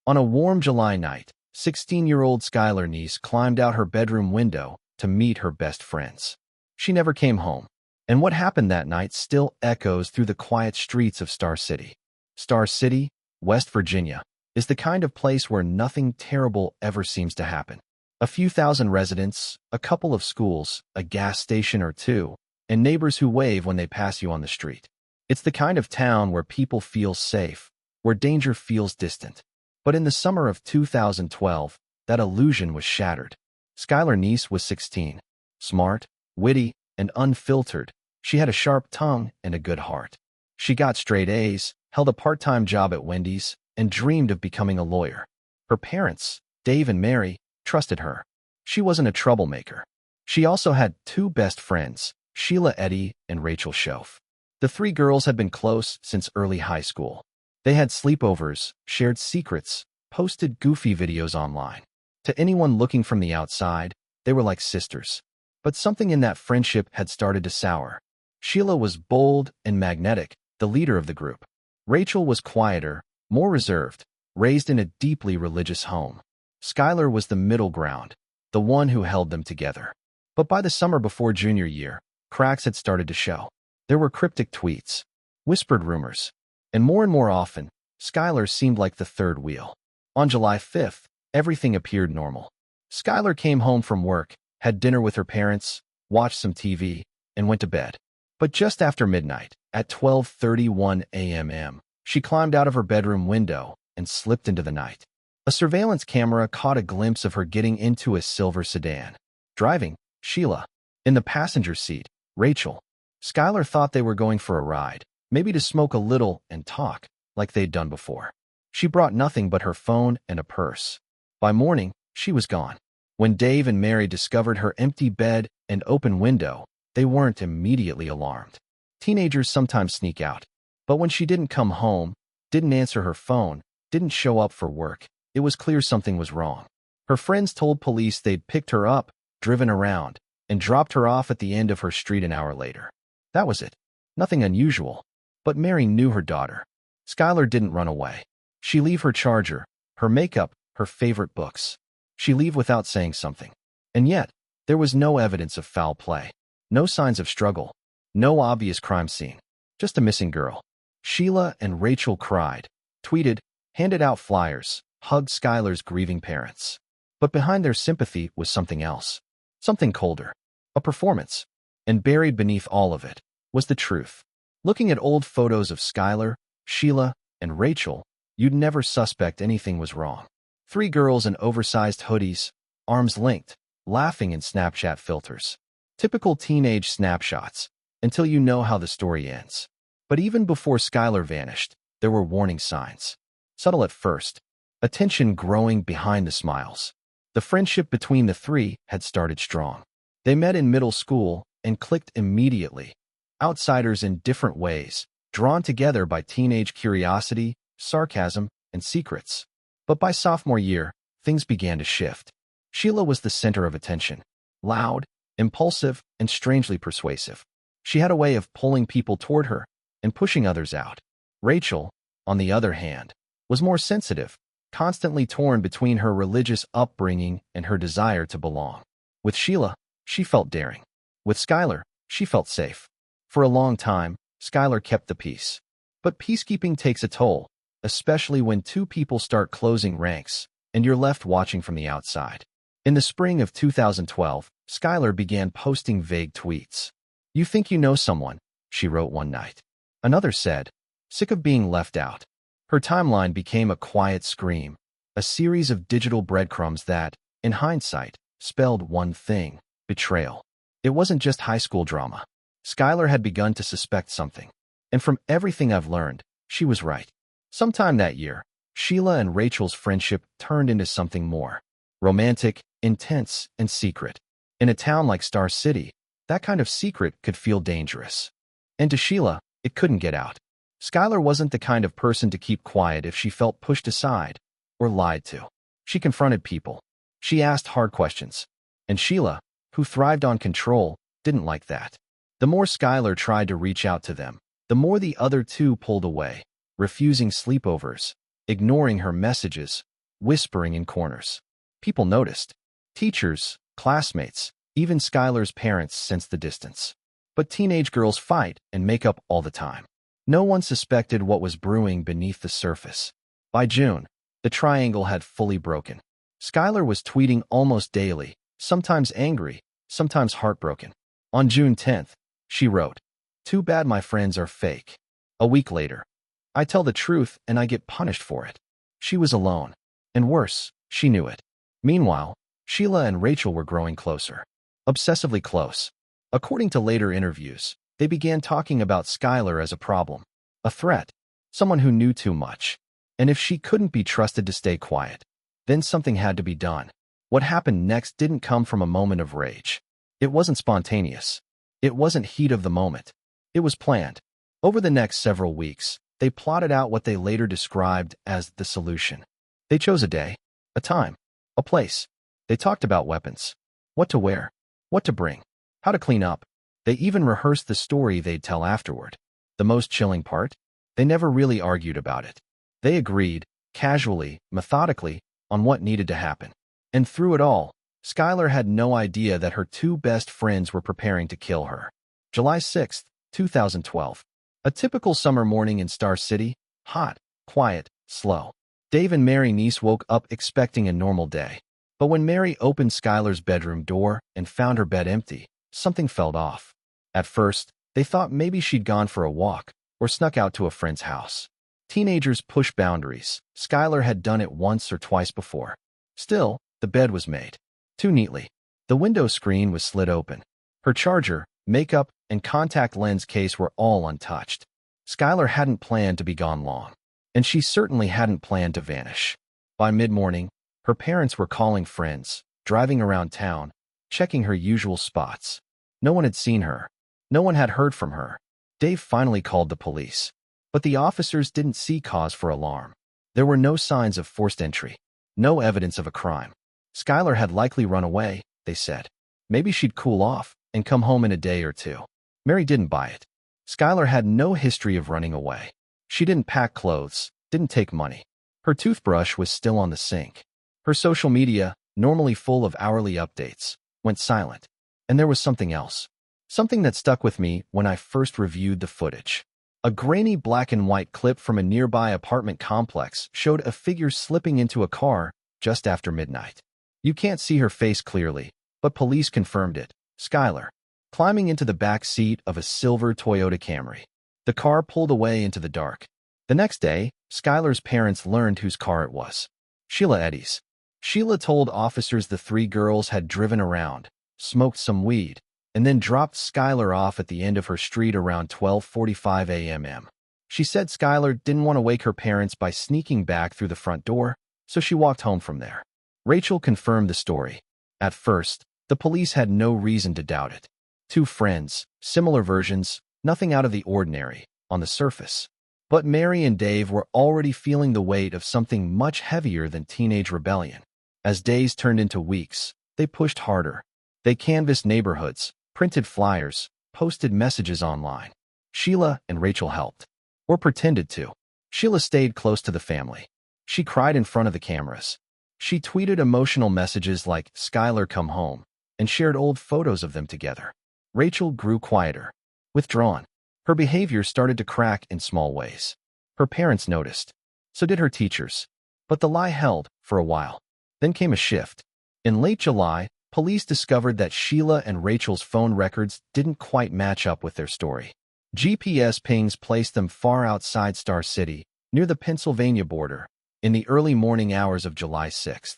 On a warm July night, 16-year-old Skylar Niece climbed out her bedroom window to meet her best friends. She never came home, and what happened that night still echoes through the quiet streets of Star City. Star City, West Virginia, is the kind of place where nothing terrible ever seems to happen. A few thousand residents, a couple of schools, a gas station or two, and neighbors who wave when they pass you on the street. It's the kind of town where people feel safe, where danger feels distant. But in the summer of 2012, that illusion was shattered. Skylar Niece was 16. Smart, witty, and unfiltered, she had a sharp tongue and a good heart. She got straight A's, held a part-time job at Wendy's, and dreamed of becoming a lawyer. Her parents, Dave and Mary, trusted her. She wasn't a troublemaker. She also had two best friends, Sheila Eddy and Rachel Schoaf. The three girls had been close since early high school. They had sleepovers, shared secrets, posted goofy videos online. To anyone looking from the outside, they were like sisters. But something in that friendship had started to sour. Sheila was bold and magnetic, the leader of the group. Rachel was quieter, more reserved, raised in a deeply religious home. Skylar was the middle ground, the one who held them together. But by the summer before junior year, cracks had started to show. There were cryptic tweets, whispered rumors, and more often, Skylar seemed like the third wheel. On July 5th, everything appeared normal. Skylar came home from work, had dinner with her parents, watched some TV, and went to bed. But just after midnight, at 12:31 a.m., she climbed out of her bedroom window and slipped into the night. A surveillance camera caught a glimpse of her getting into a silver sedan. Driving, Sheila. In the passenger seat, Rachel. Skylar thought they were going for a ride, maybe to smoke a little and talk, like they'd done before. She brought nothing but her phone and a purse. By morning, she was gone. When Dave and Mary discovered her empty bed and open window, they weren't immediately alarmed. Teenagers sometimes sneak out. But when she didn't come home, didn't answer her phone, didn't show up for work, it was clear something was wrong. Her friends told police they'd picked her up, driven around, and dropped her off at the end of her street an hour later. That was it. Nothing unusual. But Mary knew her daughter. Skylar didn't run away. She'd leave her charger, her makeup, her favorite books. She'd leave without saying something. And yet, there was no evidence of foul play. No signs of struggle. No obvious crime scene. Just a missing girl. Sheila and Rachel cried, tweeted, handed out flyers, hugged Skylar's grieving parents. But behind their sympathy was something else. Something colder. A performance. And buried beneath all of it was the truth. Looking at old photos of Skylar, Sheila, and Rachel, you'd never suspect anything was wrong. Three girls in oversized hoodies, arms linked, laughing in Snapchat filters. Typical teenage snapshots, until you know how the story ends. But even before Skylar vanished, there were warning signs. Subtle at first, a tension growing behind the smiles. The friendship between the three had started strong. They met in middle school and clicked immediately. Outsiders in different ways, drawn together by teenage curiosity, sarcasm, and secrets. But by sophomore year, things began to shift. Sheila was the center of attention. Loud, impulsive, and strangely persuasive. She had a way of pulling people toward her and pushing others out. Rachel, on the other hand, was more sensitive, constantly torn between her religious upbringing and her desire to belong. With Sheila, she felt daring. With Skylar, she felt safe. For a long time, Skylar kept the peace. But peacekeeping takes a toll, especially when two people start closing ranks and you're left watching from the outside. In the spring of 2012, Skylar began posting vague tweets. "You think you know someone," she wrote one night. Another said, "Sick of being left out." Her timeline became a quiet scream, a series of digital breadcrumbs that, in hindsight, spelled one thing: betrayal. It wasn't just high school drama. Skylar had begun to suspect something. And from everything I've learned, she was right. Sometime that year, Sheila and Rachel's friendship turned into something more. Romantic, intense, and secret. In a town like Star City, that kind of secret could feel dangerous. And to Sheila, it couldn't get out. Skylar wasn't the kind of person to keep quiet if she felt pushed aside or lied to. She confronted people. She asked hard questions. And Sheila, who thrived on control, didn't like that. The more Skylar tried to reach out to them, the more the other two pulled away, refusing sleepovers, ignoring her messages, whispering in corners. People noticed. Teachers, classmates, even Skylar's parents sensed the distance. But teenage girls fight and make up all the time. No one suspected what was brewing beneath the surface. By June, the triangle had fully broken. Skylar was tweeting almost daily, sometimes angry, sometimes heartbroken. On June 10th, she wrote, "Too bad my friends are fake." A week later, "I tell the truth and I get punished for it." She was alone. And worse, she knew it. Meanwhile, Sheila and Rachel were growing closer. Obsessively close. According to later interviews, they began talking about Skylar as a problem, a threat, someone who knew too much. And if she couldn't be trusted to stay quiet, then something had to be done. What happened next didn't come from a moment of rage. It wasn't spontaneous. It wasn't heat of the moment. It was planned. Over the next several weeks, they plotted out what they later described as the solution. They chose a day, a time, a place. They talked about weapons, what to wear, what to bring, how to clean up. They even rehearsed the story they'd tell afterward. The most chilling part? They never really argued about it. They agreed, casually, methodically, on what needed to happen. And through it all, Skylar had no idea that her two best friends were preparing to kill her. July 6, 2012. A typical summer morning in Star City, hot, quiet, slow. Dave and Mary Neese woke up expecting a normal day. But when Mary opened Skylar's bedroom door and found her bed empty, something felt off. At first, they thought maybe she'd gone for a walk or snuck out to a friend's house. Teenagers push boundaries. Skylar had done it once or twice before. Still, the bed was made. Too neatly. The window screen was slid open. Her charger, makeup, and contact lens case were all untouched. Skylar hadn't planned to be gone long. And she certainly hadn't planned to vanish. By mid-morning, her parents were calling friends, driving around town, checking her usual spots. No one had seen her. No one had heard from her. Dave finally called the police. But the officers didn't see cause for alarm. There were no signs of forced entry. No evidence of a crime. Skylar had likely run away, they said. Maybe she'd cool off and come home in a day or two. Mary didn't buy it. Skylar had no history of running away. She didn't pack clothes, didn't take money. Her toothbrush was still on the sink. Her social media, normally full of hourly updates, went silent. And there was something else. Something that stuck with me when I first reviewed the footage. A grainy black and white clip from a nearby apartment complex showed a figure slipping into a car just after midnight. You can't see her face clearly, but police confirmed it. Skylar, climbing into the back seat of a silver Toyota Camry. The car pulled away into the dark. The next day, Skylar's parents learned whose car it was. Sheila Eddy's. Sheila told officers the three girls had driven around, smoked some weed, and then dropped Skylar off at the end of her street around 12:45 a.m. She said Skylar didn't want to wake her parents by sneaking back through the front door, so she walked home from there. Rachel confirmed the story. At first, the police had no reason to doubt it. Two friends, similar versions, nothing out of the ordinary, on the surface. But Mary and Dave were already feeling the weight of something much heavier than teenage rebellion. As days turned into weeks, they pushed harder. They canvassed neighborhoods, printed flyers, posted messages online. Sheila and Rachel helped. Or pretended to. Sheila stayed close to the family. She cried in front of the cameras. She tweeted emotional messages like, "Skylar, come home," and shared old photos of them together. Rachel grew quieter, withdrawn. Her behavior started to crack in small ways. Her parents noticed. So did her teachers. But the lie held for a while. Then came a shift. In late July, police discovered that Sheila and Rachel's phone records didn't quite match up with their story. GPS pings placed them far outside Star City, near the Pennsylvania border, in the early morning hours of July 6th.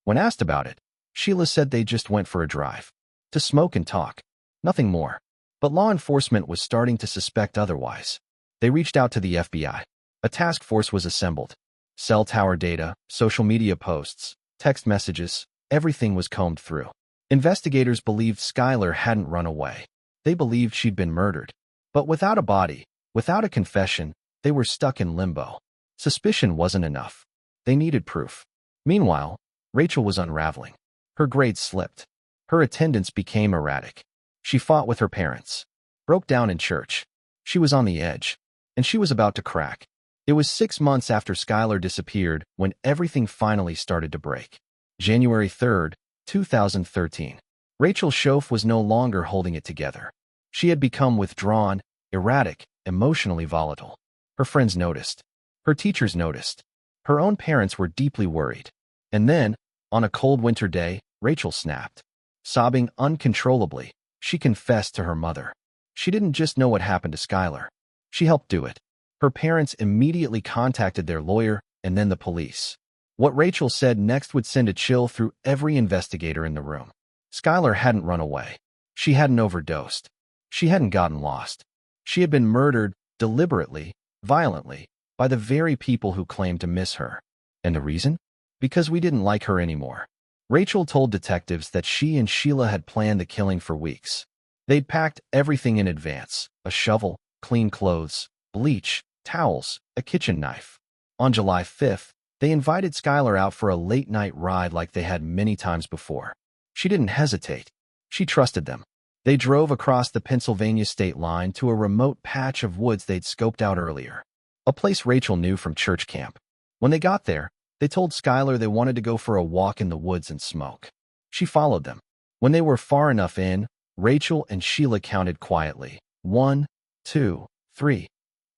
When asked about it, Sheila said they just went for a drive. To smoke and talk. Nothing more. But law enforcement was starting to suspect otherwise. They reached out to the FBI. A task force was assembled. Cell tower data, social media posts, text messages, everything was combed through. Investigators believed Skylar hadn't run away. They believed she'd been murdered. But without a body, without a confession, they were stuck in limbo. Suspicion wasn't enough. They needed proof. Meanwhile, Rachel was unraveling. Her grades slipped. Her attendance became erratic. She fought with her parents. Broke down in church. She was on the edge. And she was about to crack. It was 6 months after Skylar disappeared when everything finally started to break. January 3rd, 2013. Rachel Schoaf was no longer holding it together. She had become withdrawn, erratic, emotionally volatile. Her friends noticed. Her teachers noticed. Her own parents were deeply worried. And then, on a cold winter day, Rachel snapped. Sobbing uncontrollably, she confessed to her mother. She didn't just know what happened to Skylar. She helped do it. Her parents immediately contacted their lawyer and then the police. What Rachel said next would send a chill through every investigator in the room. Skylar hadn't run away. She hadn't overdosed. She hadn't gotten lost. She had been murdered, deliberately, violently, by the very people who claimed to miss her. And the reason? Because we didn't like her anymore. Rachel told detectives that she and Sheila had planned the killing for weeks. They'd packed everything in advance: a shovel, clean clothes, bleach, towels, a kitchen knife. On July 5th, they invited Skylar out for a late-night ride like they had many times before. She didn't hesitate. She trusted them. They drove across the Pennsylvania state line to a remote patch of woods they'd scoped out earlier, a place Rachel knew from church camp. When they got there, they told Skylar they wanted to go for a walk in the woods and smoke. She followed them. When they were far enough in, Rachel and Sheila counted quietly. 1, 2, 3,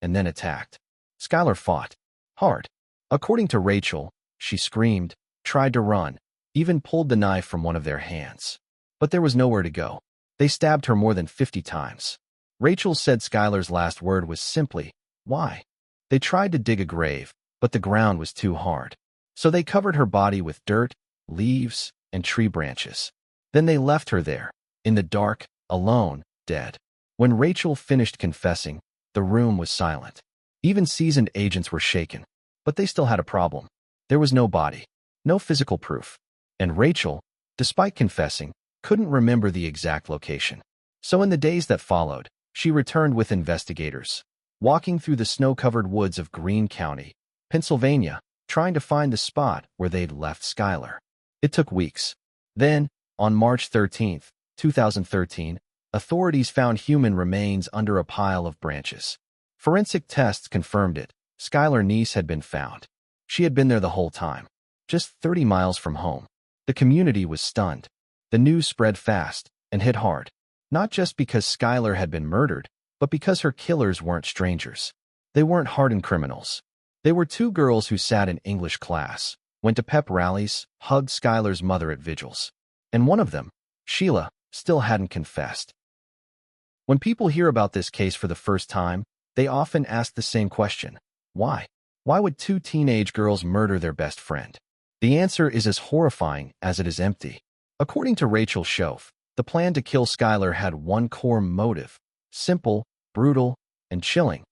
and then attacked. Skylar fought. Hard. According to Rachel, she screamed, tried to run, even pulled the knife from one of their hands. But there was nowhere to go. They stabbed her more than 50 times. Rachel said Skylar's last word was simply, "Why?" They tried to dig a grave, but the ground was too hard. So they covered her body with dirt, leaves, and tree branches. Then they left her there, in the dark, alone, dead. When Rachel finished confessing, the room was silent. Even seasoned agents were shaken. But they still had a problem. There was no body, no physical proof. And Rachel, despite confessing, couldn't remember the exact location. So in the days that followed, she returned with investigators, walking through the snow-covered woods of Greene County, Pennsylvania, trying to find the spot where they'd left Skylar. It took weeks. Then, on March 13th, 2013, authorities found human remains under a pile of branches. Forensic tests confirmed it. Skylar's niece had been found. She had been there the whole time, just 30 miles from home. The community was stunned. The news spread fast and hit hard, not just because Skylar had been murdered, but because her killers weren't strangers. They weren't hardened criminals. They were two girls who sat in English class, went to pep rallies, hugged Skylar's mother at vigils. And one of them, Sheila, still hadn't confessed. When people hear about this case for the first time, they often ask the same question: why? Why would two teenage girls murder their best friend? The answer is as horrifying as it is empty. According to Rachel Schoaf, the plan to kill Skylar had one core motive: simple, brutal, and chilling.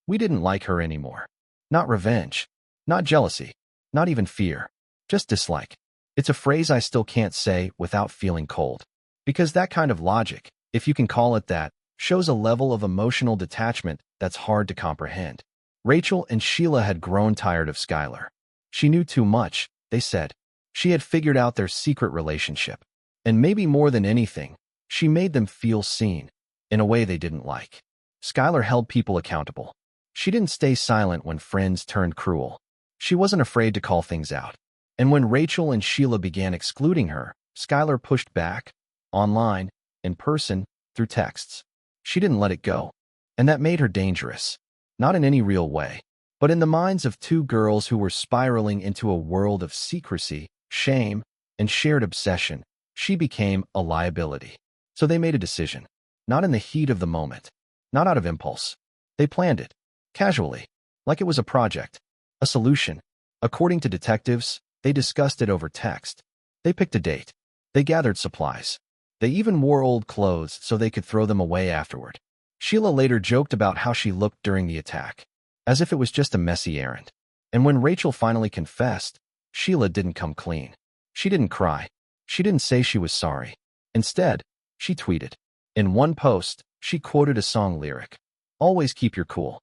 We didn't like her anymore. Not revenge, not jealousy, not even fear, just dislike. It's a phrase I still can't say without feeling cold. Because that kind of logic, if you can call it that, shows a level of emotional detachment that's hard to comprehend. Rachel and Sheila had grown tired of Skylar. She knew too much, they said. She had figured out their secret relationship. And maybe more than anything, she made them feel seen, in a way they didn't like. Skylar held people accountable. She didn't stay silent when friends turned cruel. She wasn't afraid to call things out. And when Rachel and Sheila began excluding her, Skylar pushed back, online, in person, through texts. She didn't let it go. And that made her dangerous. Not in any real way, but in the minds of two girls who were spiraling into a world of secrecy, shame, and shared obsession. She became a liability. So they made a decision. Not in the heat of the moment. Not out of impulse. They planned it. Casually. Like it was a project. A solution. According to detectives, they discussed it over text. They picked a date. They gathered supplies. They even wore old clothes so they could throw them away afterward. Sheila later joked about how she looked during the attack, as if it was just a messy errand. And when Rachel finally confessed, Sheila didn't come clean. She didn't cry. She didn't say she was sorry. Instead, she tweeted. In one post, she quoted a song lyric, "Always keep your cool."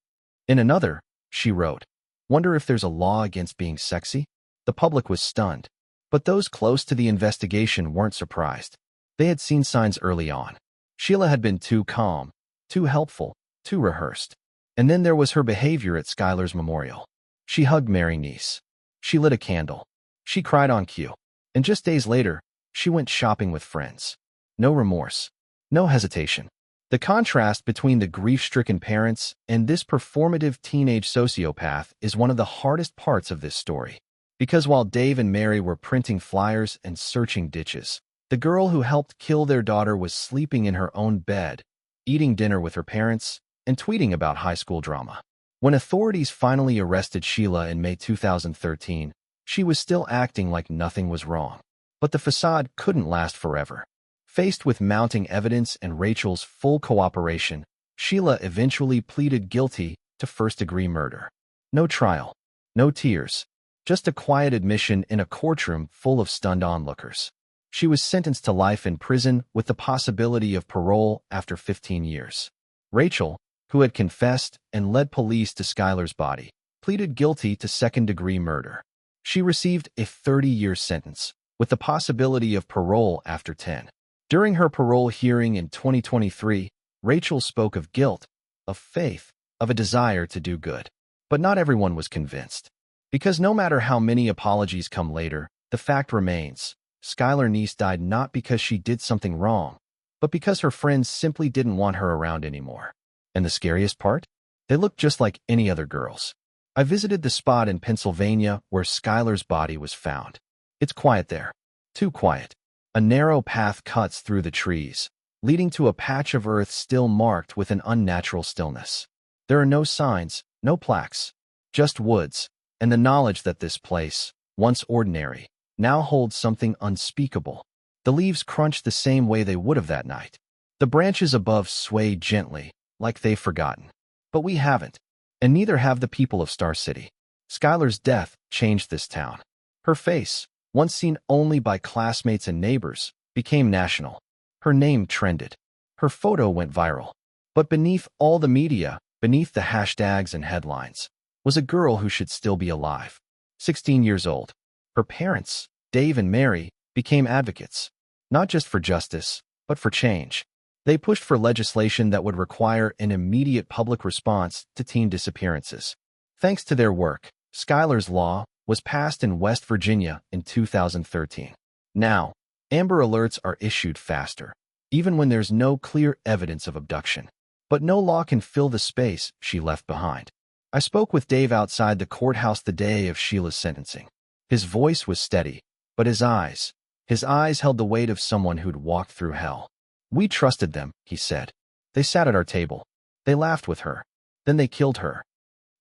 In another, she wrote, "Wonder if there's a law against being sexy?" The public was stunned, but those close to the investigation weren't surprised. They had seen signs early on. Sheila had been too calm, too helpful, too rehearsed. And then there was her behavior at Skylar's memorial. She hugged Mary Niece. She lit a candle. She cried on cue. And just days later, she went shopping with friends. No remorse. No hesitation. The contrast between the grief-stricken parents and this performative teenage sociopath is one of the hardest parts of this story. Because while Dave and Mary were printing flyers and searching ditches, the girl who helped kill their daughter was sleeping in her own bed, eating dinner with her parents, and tweeting about high school drama. When authorities finally arrested Sheila in May 2013, she was still acting like nothing was wrong. But the facade couldn't last forever. Faced with mounting evidence and Rachel's full cooperation, Sheila eventually pleaded guilty to first-degree murder. No trial, no tears, just a quiet admission in a courtroom full of stunned onlookers. She was sentenced to life in prison with the possibility of parole after 15 years. Rachel, who had confessed and led police to Skylar's body, pleaded guilty to second-degree murder. She received a 30-year sentence, with the possibility of parole after 10. During her parole hearing in 2023, Rachel spoke of guilt, of faith, of a desire to do good. But not everyone was convinced. Because no matter how many apologies come later, the fact remains, Skylar Niece died not because she did something wrong, but because her friends simply didn't want her around anymore. And the scariest part? They looked just like any other girls. I visited the spot in Pennsylvania where Skylar's body was found. It's quiet there. Too quiet. A narrow path cuts through the trees, leading to a patch of earth still marked with an unnatural stillness. There are no signs, no plaques, just woods, and the knowledge that this place, once ordinary, now holds something unspeakable. The leaves crunch the same way they would have that night. The branches above sway gently, like they've forgotten. But we haven't, and neither have the people of Star City. Skylar's death changed this town. Her face, once seen only by classmates and neighbors, became national. Her name trended. Her photo went viral. But beneath all the media, beneath the hashtags and headlines, was a girl who should still be alive. 16 years old. Her parents, Dave and Mary, became advocates, not just for justice, but for change. They pushed for legislation that would require an immediate public response to teen disappearances. Thanks to their work, Skylar's Law was passed in West Virginia in 2013. Now, Amber Alerts are issued faster, even when there's no clear evidence of abduction. But no law can fill the space she left behind. I spoke with Dave outside the courthouse the day of Sheila's sentencing. His voice was steady, but his eyes held the weight of someone who'd walked through hell. We trusted them, he said. They sat at our table. They laughed with her. Then they killed her.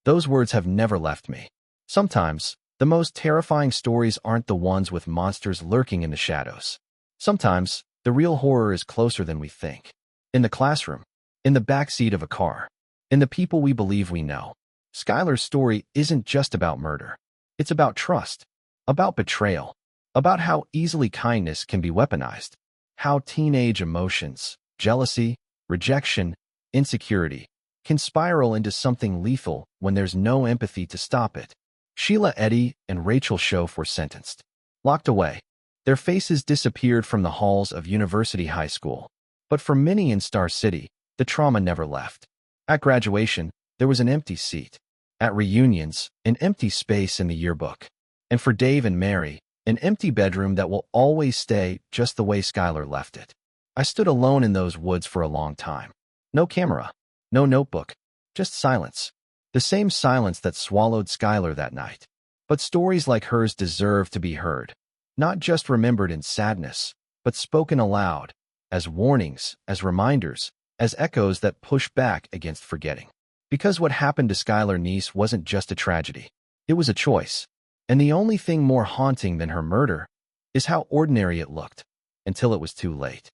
Those words have never left me. Sometimes, the most terrifying stories aren't the ones with monsters lurking in the shadows. Sometimes, the real horror is closer than we think. In the classroom, in the backseat of a car, in the people we believe we know. Skylar's story isn't just about murder. It's about trust, about betrayal, about how easily kindness can be weaponized. How teenage emotions, jealousy, rejection, insecurity, can spiral into something lethal when there's no empathy to stop it. Sheila Eddy and Rachel Schoaf were sentenced. Locked away. Their faces disappeared from the halls of University High School. But for many in Star City, the trauma never left. At graduation, there was an empty seat. At reunions, an empty space in the yearbook. And for Dave and Mary, an empty bedroom that will always stay just the way Skylar left it. I stood alone in those woods for a long time. No camera, no notebook, just silence. The same silence that swallowed Skylar that night. But stories like hers deserve to be heard. Not just remembered in sadness, but spoken aloud, as warnings, as reminders, as echoes that push back against forgetting. Because what happened to Skylar Niece wasn't just a tragedy. It was a choice. And the only thing more haunting than her murder is how ordinary it looked, until it was too late.